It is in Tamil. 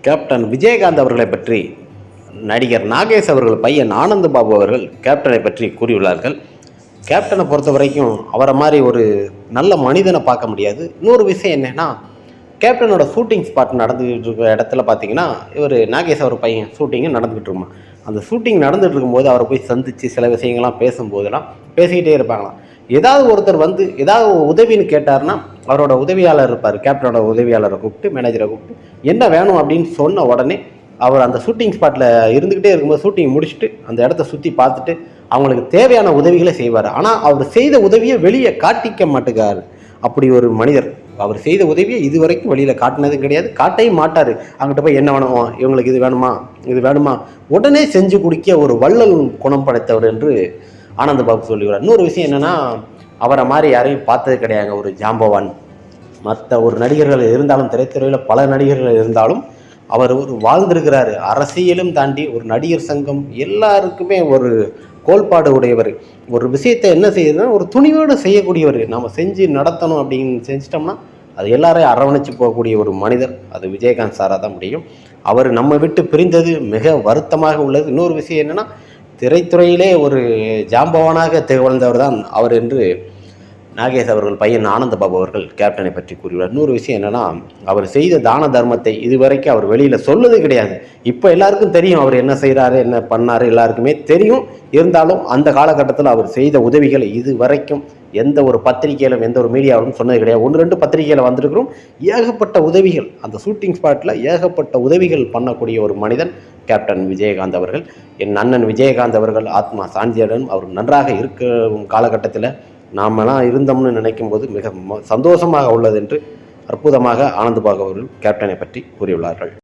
கேப்டன் விஜயகாந்த் அவர்களை பற்றி நடிகர் நாகேஷ் அவர்கள் பையன் ஆனந்த் பாபு அவர்கள் கேப்டனை பற்றி கூறியுள்ளார்கள். கேப்டனை பொறுத்த வரைக்கும் அவரை மாதிரி ஒரு நல்ல மனிதனை பார்க்க முடியாது. இன்னொரு விஷயம் என்னென்னா, கேப்டனோட ஷூட்டிங் ஸ்பாட் நடந்துகிட்டு இருக்கிற இடத்துல பார்த்தீங்கன்னா, இவர் நாகேஷ் அவர் பையன் ஷூட்டிங்கும் நடந்துகிட்டு இருக்குமா. அந்த ஷூட்டிங் நடந்துகிட்டு இருக்கும்போது அவரை போய் சந்தித்து சில விஷயங்கள்லாம் பேசும்போதெல்லாம் பேசிக்கிட்டே இருப்பாங்களாம். ஏதாவது ஒருத்தர் வந்து ஏதாவது உதவின்னு கேட்டார்னா, அவரோட உதவியாளர் இருப்பார், கேப்டனோட உதவியாளரை கூப்பிட்டு, மேனேஜரை கூப்பிட்டு என்ன வேணும் அப்படின்னு சொன்ன உடனே அவர் அந்த ஷூட்டிங் ஸ்பாட்டில் இருந்துக்கிட்டே இருக்கும்போது ஷூட்டிங் முடிச்சுட்டு அந்த இடத்த சுற்றி பார்த்துட்டு அவங்களுக்கு தேவையான உதவிகளை செய்வார். ஆனால் அவர் செய்த உதவியை வெளியே காட்டிக்க மாட்டேங்காரு. அப்படி ஒரு மனிதர். அவர் செய்த உதவியை இது வரைக்கும் வெளியில் காட்டினதும் கிடையாது, காட்டையும் மாட்டார். அங்கிட்ட போய் என்ன வேணுமோ, இவங்களுக்கு இது வேணுமா, இது வேணுமா, உடனே செஞ்சு குடிக்க ஒரு வள்ளல் குணம் படைத்தவர் என்று ஆனந்த் பாபு சொல்லுவார். இன்னொரு விஷயம் என்னென்னா, அவரை மாதிரி யாரையும் பார்த்தது கிடையாது ஒரு ஜாம்பவான். மற்ற ஒரு நடிகர்கள் இருந்தாலும், திரைத்துறையில் பல நடிகர்கள் இருந்தாலும் அவர் ஒரு வாழ்ந்திருக்கிறாரு. அரசியலும் தாண்டி ஒரு நடிகர் சங்கம் எல்லாருக்குமே ஒரு கோட்பாடு உடையவர். ஒரு விஷயத்தை என்ன செய்யுதுன்னா ஒரு துணிவோடு செய்யக்கூடியவர். நம்ம செஞ்சு நடத்தணும் அப்படின்னு செஞ்சிட்டோம்னா அது எல்லாரையும் அரவணைச்சு போகக்கூடிய ஒரு மனிதர். அது விஜயகாந்த் சாராக தான் முடியும். அவர் நம்ம விட்டு பிரிந்தது மிக வருத்தமாக உள்ளது. இன்னொரு விஷயம் என்னென்னா, திரைத்துறையிலே ஒரு ஜாம்பவானாக திகழ்ந்தவர் தான் அவர் என்று நாகேஷ் அவர்கள் பையன் ஆனந்த் பாபு அவர்கள் கேப்டனை பற்றி கூறுகிறார். இன்னொரு விஷயம் என்னென்னா, அவர் செய்த தான தர்மத்தை இதுவரைக்கும் அவர் வெளியில் சொல்லது கிடையாது. இப்போ எல்லாருக்கும் தெரியும் அவர் என்ன செய்கிறாரு, என்ன பண்ணார், எல்லாருக்குமே தெரியும். இருந்தாலும் அந்த காலகட்டத்தில் அவர் செய்த உதவிகளை இது வரைக்கும் எந்த ஒரு பத்திரிகையிலும் எந்த ஒரு மீடியாவிலும் சொன்னது கிடையாது. 1-2 பத்திரிகையில் வந்திருக்கிறோம். ஏகப்பட்ட உதவிகள் அந்த ஷூட்டிங் ஸ்பாட்டில் ஏகப்பட்ட உதவிகள் பண்ணக்கூடிய ஒரு மனிதன் கேப்டன் விஜயகாந்த் அவர்கள். என் அண்ணன் விஜயகாந்த் அவர்கள் ஆத்மா சாந்தியுடன் அவர் நன்றாக இருக்கும் காலகட்டத்தில் நாமெல்லாம் இருந்தோம்னு நினைக்கும் போது மிக சந்தோஷமாக உள்ளது என்று அற்புதமாக ஆனந்த் பாபு அவர்கள் கேப்டனை பற்றி கூறியுள்ளார்கள்.